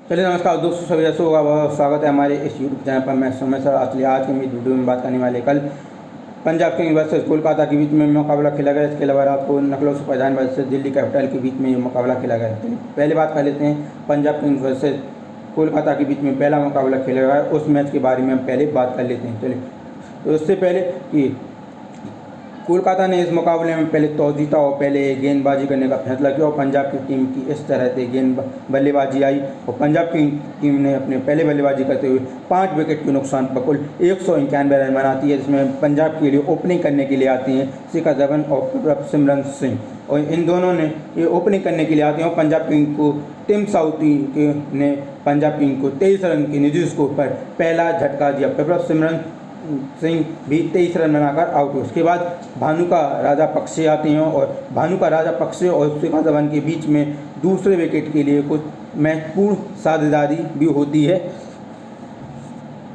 चलिए नमस्कार दोस्तों, सभी दर्शकों का बहुत स्वागत है हमारे इस यूट्यूब चैनल पर। मैं समय सर असली आज की मेरी वीडियो में बात करने वाले कल पंजाब किंग्स वर्सेस कोलकाता के बीच में मुकाबला खेला गया। इसके अलावा रात को Lucknow super giants versus Delhi capital के बीच में ये मुकाबला खेला गया। चलिए पहले बात कर लेते हैं पंजाब किंग्स वर्सेस कोलकाता के बीच में पहला मुकाबला खेला गया, उस मैच के बारे में हम पहले बात कर लेते हैं। चलिए तो उससे पहले कि कोलकाता ने इस मुकाबले में पहले टॉस जीता और पहले गेंदबाजी करने का फैसला किया और पंजाब की टीम की इस तरह से बल्लेबाजी आई और पंजाब की टीम ने अपने पहले बल्लेबाजी करते हुए 5 विकेट के नुकसान पर कुल 191 रन बनाती है, जिसमें पंजाब के लिए ओपनिंग करने के लिए आती हैं शिखर धवन और सिमरन सिंह। और इन दोनों ने ये ओपनिंग करने के लिए आते हैं और पंजाब टीम को टिम साउथी ने पंजाब टीम को 23 रन के निजी स्कोर पर पहला झटका दिया। सिमरन सिंह भी 23 रन बनाकर आउट हुए। उसके बाद भानुका राजापक्षे आते हैं और भानुका राजापक्षे और शिखर धवन के बीच में दूसरे विकेट के लिए कुछ महत्वपूर्ण साझेदारी भी होती है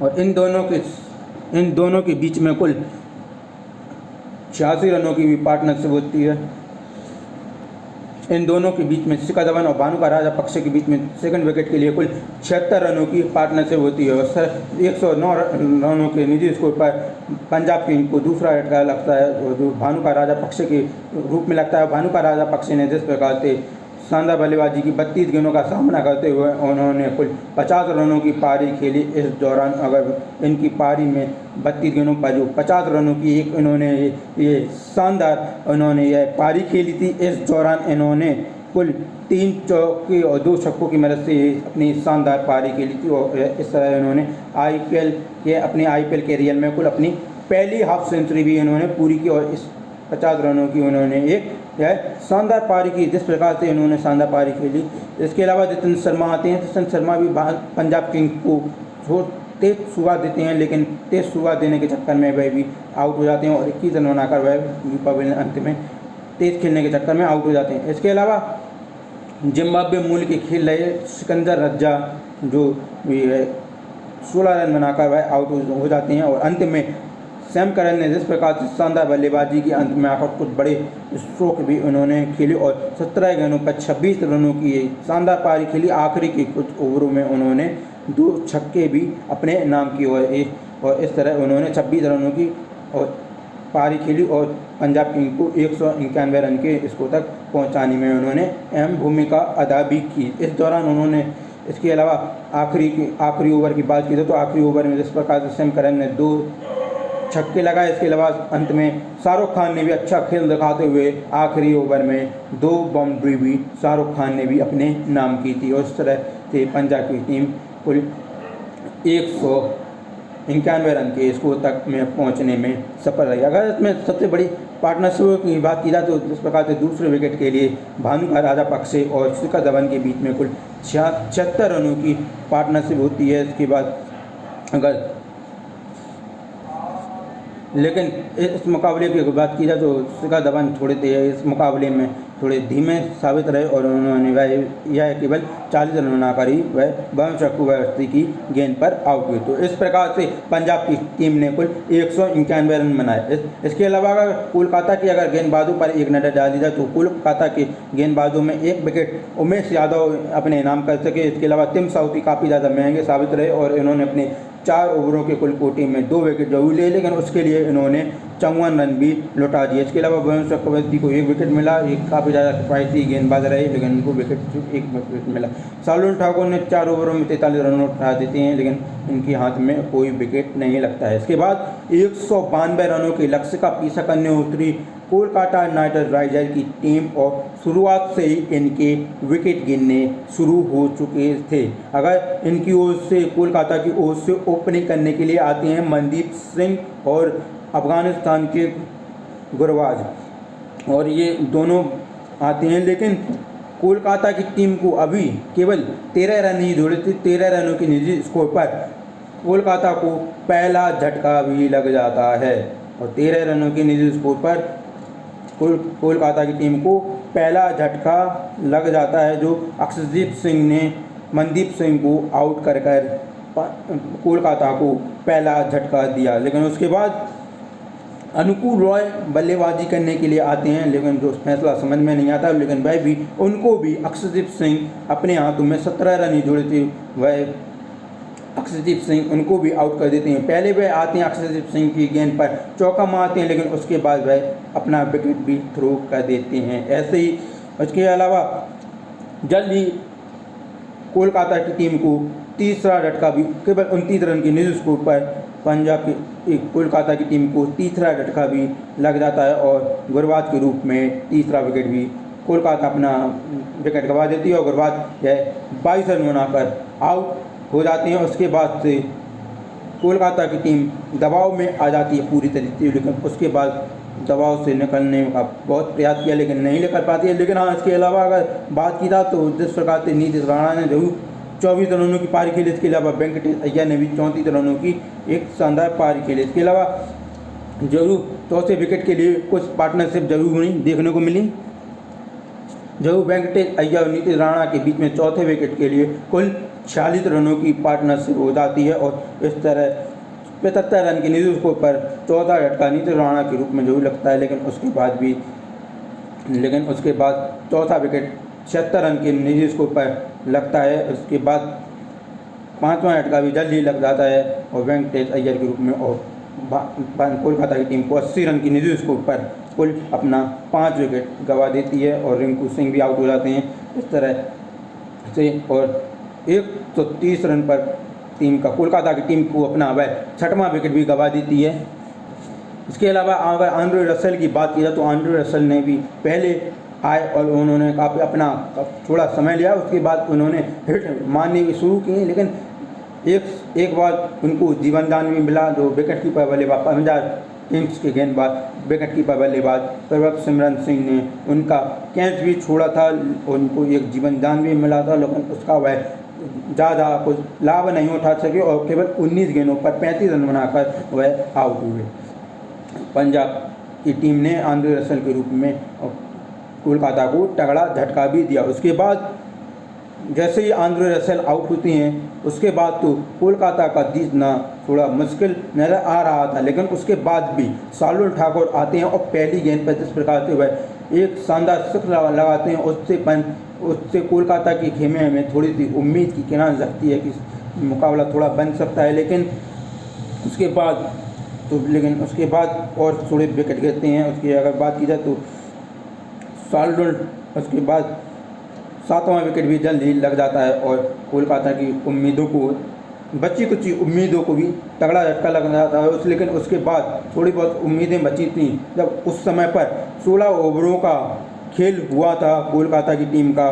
और इन दोनों के बीच में कुल 86 रनों की भी पार्टनरशिप होती है। इन दोनों के बीच में शिखर धवन और भानुका राजापक्षे के बीच में सेकंड विकेट के लिए कुल 76 रनों की पार्टनरशिप होती है और 109 रनों के निजी स्कोर पर पंजाब टीम को दूसरा झटका लगता है जो भानुका राजापक्षे के रूप में लगता है। भानुका राजापक्षे ने जिस प्रकार से शानदार बल्लेबाजी की 32 गेंदों का सामना करते हुए उन्होंने कुल 50 रनों की पारी खेली। इस दौरान अगर इनकी पारी में 32 गेंदों पर जो 50 रनों की एक इन्होंने ये शानदार उन्होंने यह पारी खेली थी। इस दौरान इन्होंने कुल 3 चौके और 2 छक्कों की मदद से अपनी शानदार पारी खेली थी और इस तरह इन्होंने अपने आईपीएल कैरियर में कुल अपनी पहली हाफ सेंचुरी भी इन्होंने पूरी की और इस 50 रनों की उन्होंने एक शानदार पारी की। जिस प्रकार से इन्होंने शानदार पारी खेली, इसके अलावा जितेंद्र शर्मा आते हैं। जितेंद्र शर्मा भी पंजाब किंग्स को तेज शुरुआत देते हैं, लेकिन तेज शुरुआत देने के चक्कर में वह भी आउट हो जाते हैं और 21 रन बनाकर वह पवेलियन अंत में तेज खेलने के चक्कर में आउट हो जाते हैं। इसके अलावा जिम्बाब्वे मूल के खेल रहे सिकंदर रज्जा जो 16 रन बनाकर वह आउट हो जाते हैं और अंत में सैम करन ने जिस प्रकार से शानदार बल्लेबाजी की अंत में आकर कुछ बड़े स्ट्रोक भी उन्होंने खेले और 17 गेंदों पर 26 रनों की शानदार पारी खेली। आखिरी के कुछ ओवरों में उन्होंने 2 छक्के भी अपने नाम किए और इस तरह उन्होंने 26 रनों की और पारी खेली और पंजाब टीम को 191 रन के स्कोर तक पहुंचाने में उन्होंने अहम भूमिका अदा भी की। इस दौरान उन्होंने इसके अलावा आखिरी ओवर की बात की तो आखिरी ओवर में जिस प्रकार से सैम करन ने 2 छक्के लगाए। इसके अलावा अंत में शाहरुख खान ने भी अच्छा खेल दिखाते हुए आखिरी ओवर में 2 बाउंड्री भी शाहरुख खान ने भी अपने नाम की थी और इस तरह से पंजाब की टीम कुल 191 रन के स्कोर तक में पहुंचने में सफल रही। अगर इसमें सबसे बड़ी पार्टनरशिप की बात की जाए तो जिस प्रकार से दूसरे विकेट के लिए भानुका राजापक्षे और शिखर धवन के बीच में कुल 76 रनों की पार्टनरशिप होती है। इसके बाद अगर लेकिन इस मुकाबले की बात की जाए तो शिखर धवन इस मुकाबले में थोड़े धीमे साबित रहे और उन्होंने यह केवल 40 रन बनाकर ही वह बम चक्रवर्ती की गेंद पर आउट हुए। तो इस प्रकार से पंजाब की टीम ने कुल 191 रन बनाए। इसके अलावा अगर कोलकाता की गेंदबाजों पर एक नज़र डाली जाए तो कोलकाता के गेंदबाजों में 1 विकेट उमेश यादव अपने नाम कर सके। इसके अलावा टिम साउथी काफ़ी ज़्यादा महंगे साबित रहे और इन्होंने अपने 4 ओवरों के कुल कोटे में 2 विकेट जरूर लिए, लेकिन उसके लिए इन्होंने 54 रन भी लौटा दिए। इसके अलावा बम चक्रवर्ती को 1 विकेट मिला। एक काफ़ी ज़्यादा किफायती गेंदबाज रहे, लेकिन उनको एक विकेट मिला। शार्दुल ठाकुर ने 4 ओवरों में 43 रन उठा देते हैं, लेकिन इनके हाथ में कोई विकेट नहीं लगता है। इसके बाद 192 रनों के लक्ष्य का पीछा करने उतरी कोलकाता नाइट राइडर्स की टीम और शुरुआत से ही इनके विकेट गिरने शुरू हो चुके थे। अगर इनकी ओर से कोलकाता की ओर से ओपनिंग करने के लिए आते हैं मनदीप सिंह और अफगानिस्तान के गुरबाज और ये दोनों आते हैं, लेकिन कोलकाता की टीम को अभी केवल 13 रन ही जोड़े थे। 13 रनों के निजी स्कोर पर कोलकाता को पहला झटका भी लग जाता है और 13 रनों के निजी स्कोर पर कोलकाता की टीम को पहला झटका लग जाता है, जो अक्षरदीप सिंह ने मनदीप सिंह को आउट कर कोलकाता को पहला झटका दिया। लेकिन उसके बाद अनुकूल रॉय बल्लेबाजी करने के लिए आते हैं, लेकिन जो फैसला समझ में नहीं आता, लेकिन वह भी उनको भी अक्षरदीप सिंह अपने हाथों में 17 रन ही जोड़े थे, वह अक्षरदीप सिंह उनको भी आउट कर देते हैं। पहले वह आते हैं अक्षरदीप सिंह की गेंद पर चौका मारते हैं, लेकिन उसके बाद वह अपना विकेट भी थ्रो कर देते हैं। ऐसे ही उसके अलावा जल्द ही कोलकाता की टीम को तीसरा झटका भी केवल 29 रन के निजी स्कोर पर पंजाब की कोलकाता की टीम को तीसरा झटका भी लग जाता है और गुरबाज के रूप में तीसरा विकेट भी कोलकाता अपना विकेट गंवा देती है और गुरबाज यह 22 रन बनाकर आउट हो जाते हैं। उसके बाद से कोलकाता की टीम दबाव में आ जाती है पूरी तरीके से, लेकिन उसके बाद दबाव से निकलने का बहुत प्रयास किया लेकिन नहीं निकल पाती है। लेकिन हाँ, इसके अलावा अगर बात की जाए तो जिस प्रकार से नीतीश राणा ने जरूर 24 रनों की पारी खेली, इसके अलावा वेंकटेश अय्यर ने भी 34 रनों की एक शानदार पारी खेली। इसके अलावा जरूर चौथे विकेट के लिए कुछ पार्टनरशिप जरूर हुई देखने को मिली, जरूर वेंकटेश अय्यर और नीतीश राणा के बीच में चौथे विकेट के लिए कुल 46 रनों की पार्टनरशिप हो जाती है और इस तरह 75 रन के निजी स्कोर पर चौथा झटका नीतीश राणा के रूप में जरूर लगता है, लेकिन उसके बाद चौथा विकेट 76 रन के निजी स्कोर पर लगता है। उसके बाद पांचवा झटका भी जल्द ही लग जाता है और वेंकटेश अय्यर के रूप में और कोलकाता की टीम को 80 रन की निजी स्कोर पर कुल अपना 5 विकेट गंवा देती है और रिंकू सिंह भी आउट हो जाते हैं इस तरह से। और 130 रन पर कोलकाता की टीम को अपना वह 6वां विकेट भी गंवा देती है। इसके अलावा अगर आंद्रे रसेल की बात की जाए तो आंद्रे रसेल ने भी पहले आए और उन्होंने काफ़ी अपना थोड़ा समय लिया, उसके बाद उन्होंने हिट मारने भी शुरू किए, लेकिन एक बार उनको जीवन दान भी मिला। जो विकेट कीपर बल्लेबाज पंजाब किंग्स के गेंदबाज विकेट कीपर बल्लेबाज प्रभव सिमरन सिंह ने उनका कैच भी छोड़ा था, उनको एक जीवन दान भी मिला था, लेकिन उसका वह ज़्यादा कुछ लाभ नहीं उठा सके और केवल 19 गेंदों पर 35 रन बनाकर वह आउट हुए। पंजाब की टीम ने आंद्रे रसेल के रूप में कोलकाता को तगड़ा झटका भी दिया। उसके बाद जैसे ही आंद्रे रसेल आउट होती हैं उसके बाद तो कोलकाता का जीतना थोड़ा मुश्किल नज़र आ रहा था, लेकिन उसके बाद भी शार्दुल ठाकुर आते हैं और पहली गेंद पर जिस प्रकार से वह एक शानदार सिक्स लगाते हैं उससे कोलकाता के खेमे में थोड़ी सी उम्मीद की किरण जगती है कि मुकाबला थोड़ा बन सकता है। लेकिन उसके बाद और थोड़े विकेट गिरते हैं। उसकी अगर बात की जाए तो शार्दुल उसके बाद 7वां विकेट भी जल्द ही लग जाता है और कोलकाता की उम्मीदों को बची कुछ उम्मीदों को भी तगड़ा झटका लग जाता है। लेकिन उसके बाद थोड़ी बहुत उम्मीदें बची थी जब उस समय पर 16 ओवरों का खेल हुआ था कोलकाता की टीम का।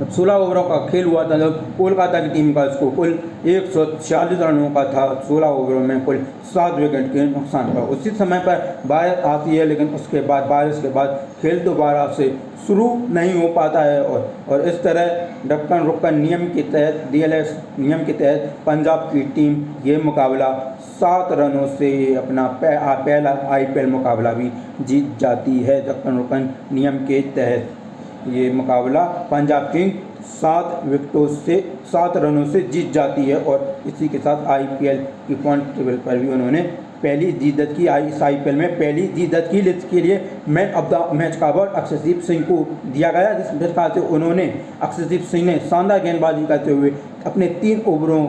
16 ओवरों का खेल हुआ था जब कोलकाता की टीम का स्कोर कुल 146 रनों का था, 16 ओवरों में कुल 7 विकेट के नुकसान पर। उसी समय पर बारिश आती है, लेकिन उसके बाद बारिश के बाद खेल दोबारा से शुरू नहीं हो पाता है और इस तरह ढक्कन रुक्कन नियम के तहत DLS नियम के तहत पंजाब की टीम ये मुकाबला 7 रनों से अपना पहला IPL मुकाबला भी जीत जाती है। ढक्कन रुक्कन नियम के तहत ये मुकाबला पंजाब किंग्स 7 रनों से जीत जाती है और इसी के साथ IPL की पॉइंट टेबल पर भी उन्होंने पहली जीत दर्ज की। इस IPL में पहली जीत दर्ज की, जिसके लिए मैन ऑफ द मैच का अवार्ड अक्षरदीप सिंह को दिया गया। जिस प्रकार से उन्होंने अक्षरदीप सिंह ने शानदार गेंदबाजी करते हुए अपने 3 ओवरों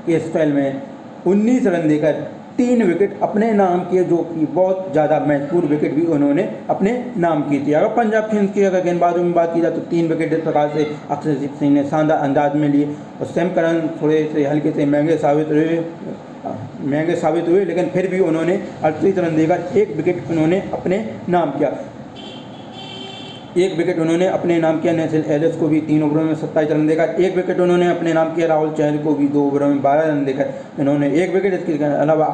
के स्पेल में 19 रन देकर 3 विकेट अपने नाम किए, जो कि बहुत ज़्यादा महत्वपूर्ण विकेट भी उन्होंने अपने नाम की थी। अगर पंजाब किंग्स की अगर गेंदबाजों में बात की जाए तो 3 विकेट इस प्रकार से अक्षरदीप सिंह ने शानदार अंदाज में लिए और सैम करन थोड़े से हल्के से महंगे साबित हुए, लेकिन फिर भी उन्होंने 38 रन देकर 1 विकेट उन्होंने अपने नाम किया। 1 विकेट उन्होंने अपने नाम किया। नेथन एलिस को भी 3 ओवरों में 27 रन देकर 1 विकेट उन्होंने अपने नाम किया। राहुल चहल को भी 2 ओवरों में 12 रन देकर इन्होंने 1 विकेट। इसके अलावा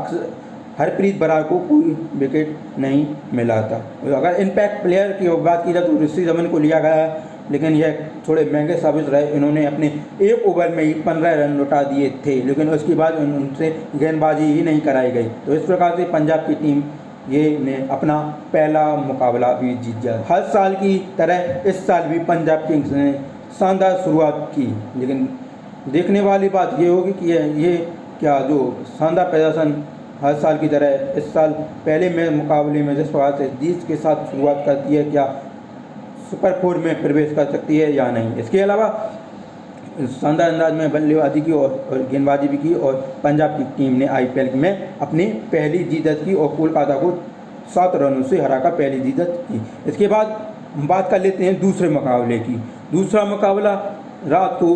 हरप्रीत बरार को कोई विकेट नहीं मिला था। अगर इम्पैक्ट प्लेयर की बात की जाए तो ऋषि रमन को लिया गया है, लेकिन यह थोड़े महंगे साबित रहे। इन्होंने अपने 1 ओवर में ही 15 रन लौटा दिए थे, लेकिन उसके बाद उनसे गेंदबाजी ही नहीं कराई गई। तो इस प्रकार से पंजाब की टीम ने अपना पहला मुकाबला भी जीत जाए। हर साल की तरह इस साल भी पंजाब किंग्स ने शानदार शुरुआत की, लेकिन देखने वाली बात ये होगी कि ये क्या जो शानदार प्रदर्शन हर साल की तरह इस साल पहले में मुकाबले में जिस प्रकार से जीत के साथ शुरुआत करती है, क्या सुपर 4 में प्रवेश कर सकती है या नहीं। इसके अलावा शानदार अंदाज में बल्लेबाजी की और गेंदबाजी भी की और पंजाब की टीम ने IPL में अपनी पहली जीत दर्ज की और कोलकाता को 7 रनों से हराकर पहली जीत दर्ज की। इसके बाद बात कर लेते हैं दूसरे मुकाबले की। दूसरा मुकाबला रात को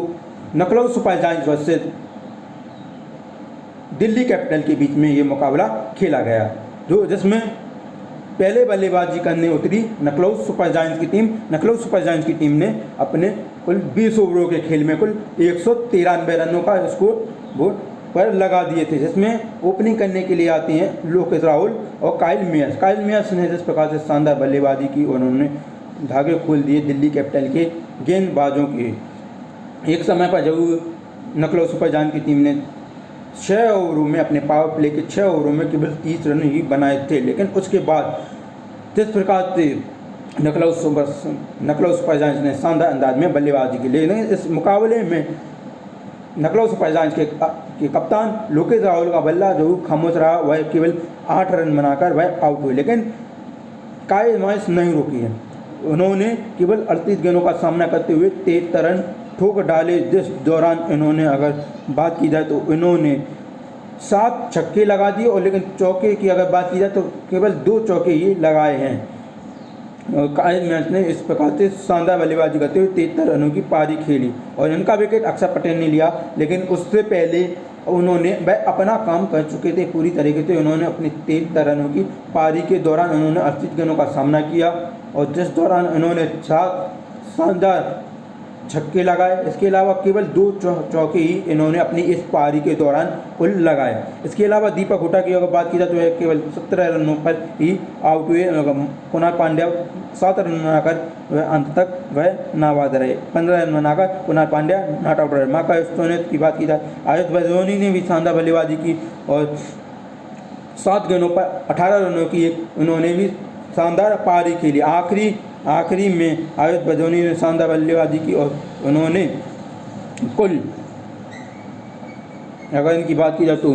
Lucknow super giants versus Delhi capital के बीच में ये मुकाबला खेला गया, जिसमें पहले बल्लेबाजी करने उतरी लखनऊ सुपर जायंट्स की टीम। लखनऊ सुपर जायंट्स की टीम ने अपने कुल 20 ओवरों के खेल में कुल 193 रनों का स्कोर बोर्ड पर लगा दिए थे, जिसमें ओपनिंग करने के लिए आते हैं लोकेश राहुल और काइल मेयर्स। काइल मेयर्स ने जिस प्रकार से शानदार बल्लेबाजी की, उन्होंने धागे खोल दिए दिल्ली कैपिटल के गेंदबाजों के। एक समय पर जब लखनऊ सुपर जायंट्स की टीम ने 6 ओवरों में अपने पावर प्ले के 6 ओवरों में केवल 30 रन ही बनाए थे, लेकिन उसके बाद जिस प्रकार से लखनऊ सुपर जायंट्स ने शानदार अंदाज में बल्लेबाजी की, लेकिन इस मुकाबले में लखनऊ सुपर जायंट्स के कप्तान लोकेश राहुल का बल्ला जो खामोश रहा, वह केवल 8 रन बनाकर वह आउट हुए, लेकिन काइल मेयर्स नहीं रुकी है। उन्होंने केवल 38 गेंदों का सामना करते हुए 73 रन ठोक डाले, जिस दौरान इन्होंने अगर बात की जाए तो इन्होंने 7 छक्के लगा दिए और लेकिन चौके की अगर बात की जाए तो केवल 2 चौके ही लगाए हैं। काइल मेयर्स ने इस प्रकार से शानदार बल्लेबाजी करते हुए 73 रनों की पारी खेली और इनका विकेट अक्षर पटेल ने लिया, लेकिन उससे पहले उन्होंने वह अपना काम कर चुके थे पूरी तरीके से। उन्होंने अपनी 73 रनों की पारी के दौरान उन्होंने 38 गेंदों का सामना किया और जिस दौरान उन्होंने 7 शानदार छक्के लगाए। इसके अलावा केवल 2 चौके ही इन्होंने अपनी इस पारी के दौरान कुल लगाए। इसके अलावा दीपक हुड्डा की अगर बात की जाए तो वह केवल 17 रनों पर ही आउट हुए। कुणाल पांड्या 7 रन बनाकर वह अंत तक वह नाबाद रहे। 15 रन बनाकर कुणाल पांड्या नॉट आउट रहे। मार्कस स्टोइनिस की बात की जाए, आयुष बजोनी ने भी शानदार बल्लेबाजी की और 7 गेंदों पर 18 रनों की उन्होंने भी शानदार पारी खेली। आखिरी में आयुष बजोनी ने शानदार बल्लेबाजी की और उन्होंने कुल अगर इनकी बात की जाए तो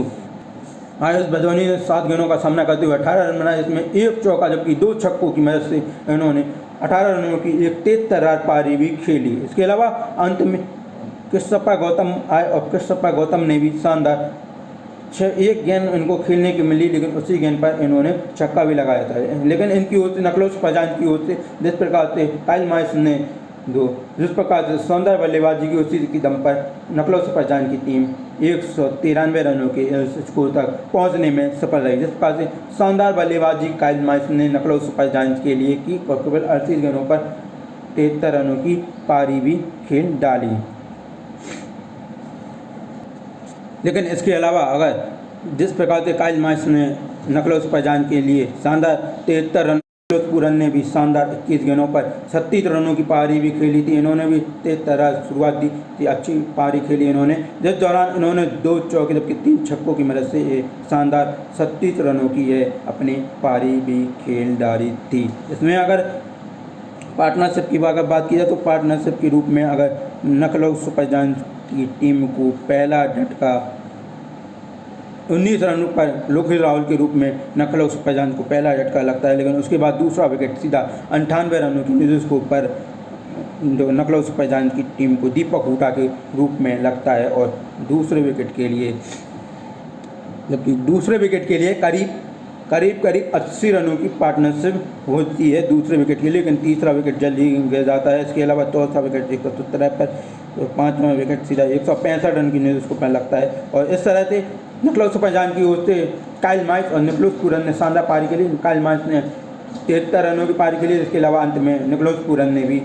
आयुष बजोनी ने 7 गेंदों का सामना करते हुए 18 रन बनाए, इसमें 1 चौका जबकि 2 छक्कों की मदद से इन्होंने 18 रनों की एक तेज तर्रार पारी भी खेली। इसके अलावा अंत में कृष्णप्पा गौतम आए और कृष्णप्पा गौतम ने भी शानदार एक गेंद इनको खेलने की मिली, लेकिन उसी गेंद पर इन्होंने छक्का भी लगाया था। लेकिन इनकी ओर से लखनऊ सुपर जायंट्स की ओर से जिस प्रकार से काइल मेयर्स ने जिस प्रकार से शानदार बल्लेबाजी की, उसी की दम पर लखनऊ सुपर जायंट्स की टीम 193 रनों के स्कोर तक पहुंचने में सफल रही। जिस प्रकार से शानदार बल्लेबाजी काइल मेयर्स ने लखनऊ सुपर जायंट्स के लिए की और केवल 38 गेंदों पर 73 रनों की पारी भी खेल डाली। लेकिन इसके अलावा अगर जिस प्रकार से काइल मेयर्स ने लखनऊ सुपर जायंट्स के लिए शानदार 73 रन, फिरोजपुर ने भी शानदार 21 गेंदों पर 36 रनों की पारी भी खेली थी। इन्होंने भी तेज तरह शुरुआत दी थी, अच्छी पारी खेली इन्होंने, जिस दौरान इन्होंने 2 चौके जबकि 3 छक्कों की मदद से ये शानदार 36 रनों की ये अपनी पारी भी खेल डाली थी। इसमें अगर पार्टनरशिप की अगर बात की जाए तो पार्टनरशिप के रूप में अगर लखनऊ सुपर जायंट्स की टीम को पहला झटका 19 रनों पर लोकेश राहुल के रूप में लखनऊ सुपर जायंट्स को पहला झटका लगता है, लेकिन उसके बाद दूसरा विकेट सीधा 98 रनों की न्यूज़ को पर जो लखनऊ सुपर जायंट्स की टीम को दीपक हुड्डा के रूप में लगता है और दूसरे विकेट के लिए करीब 80 रनों की पार्टनरशिप होती है दूसरे विकेट के लिए, लेकिन तीसरा विकेट जल्दी गिर जाता है। इसके अलावा चौथा विकेट 173 पर और 5वां विकेट सीधा 165 रन की न्यूज़ को पर लगता है। और इस तरह से लखनऊ सुपर जायंट्स की ओर से काइल मेयर्स और निकोलस पूरन ने शानदार पारी खेली। काइल मेयर्स ने 73 रनों की पारी खेली। इसके अलावा अंत में निकोलस पूरन ने भी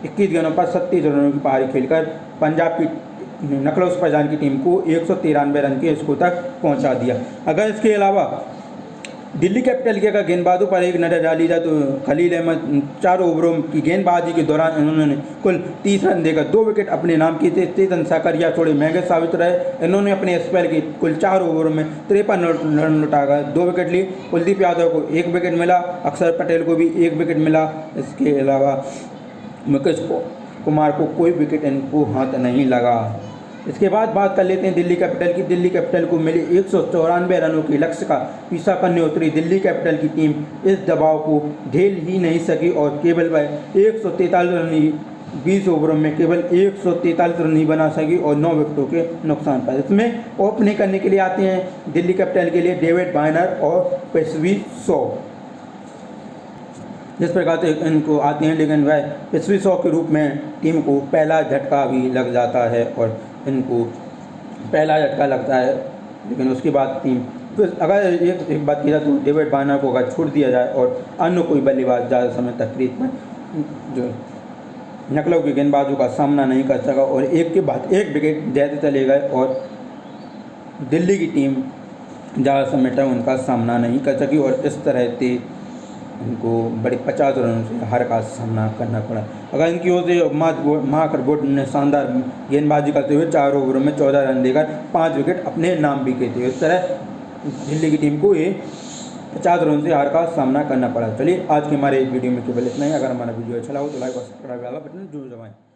21 गेंदों पर 37 रनों की पारी खेलकर पंजाब की लखनऊ सुपर जायंट्स की टीम को 193 रन के स्कोर तक पहुंचा दिया। अगर इसके अलावा दिल्ली कैपिटल के अगर गेंदबाजों पर एक नज़र डाली जाए तो खलील अहमद 4 ओवरों की गेंदबाजी के दौरान इन्होंने कुल 30 रन देकर 2 विकेट अपने नाम किए थे। चेतन साकरिया थोड़े महंगे साबित रहे। इन्होंने अपने स्पेल के कुल 4 ओवरों में 53 रन लौटाकर 2 विकेट लिए। कुलदीप यादव को 1 विकेट मिला, अक्षर पटेल को भी 1 विकेट मिला। इसके अलावा मुकेश कुमार को कोई विकेट इनको हाथ नहीं लगा। इसके बाद बात कर लेते हैं दिल्ली कैपिटल की। दिल्ली कैपिटल को मिले 194 रनों के लक्ष्य का पीछा करने उतरी दिल्ली कैपिटल की टीम इस दबाव को झेल ही नहीं सकी और केवल वह 143 रन ही 20 ओवरों में केवल 143 रन ही बना सकी और 9 विकेटों के नुकसान पर। इसमें ओपनिंग करने के लिए आते हैं दिल्ली कैपिटल के लिए डेविड वार्नर और पृथ्वी शॉ। जिस प्रकार से इनको आते हैं, लेकिन वह पृथ्वी शॉ के रूप में टीम को पहला झटका भी लग जाता है और इनको पहला झटका लगता है, लेकिन उसके बाद टीम फिर अगर एक बात की जाए तो डेविड वार्नर को अगर छोड़ दिया जाए और अन्य कोई बल्लेबाज ज़्यादा समय तक क्रीज में जो नकलों के गेंदबाजों का सामना नहीं कर सका और एक के बाद एक विकेट जैसे चले गए और दिल्ली की टीम ज़्यादा समय तक उनका सामना नहीं कर सकी और इस तरह से उनको बड़े 50 रनों से हार का सामना करना पड़ा। अगर इनकी ओर से महाकर बोर्ड ने शानदार गेंदबाजी करते हुए 4 ओवरों में 14 रन देकर 5 विकेट अपने नाम भी किए थे। इस तरह दिल्ली की टीम को ये 50 रन से हार का सामना करना पड़ा। चलिए आज के हमारे वीडियो में केवल इतना ही। अगर हमारा वीडियो अच्छा लगा तो लाइक और सब्सक्राइब वाला बटन जरूर दबाएं।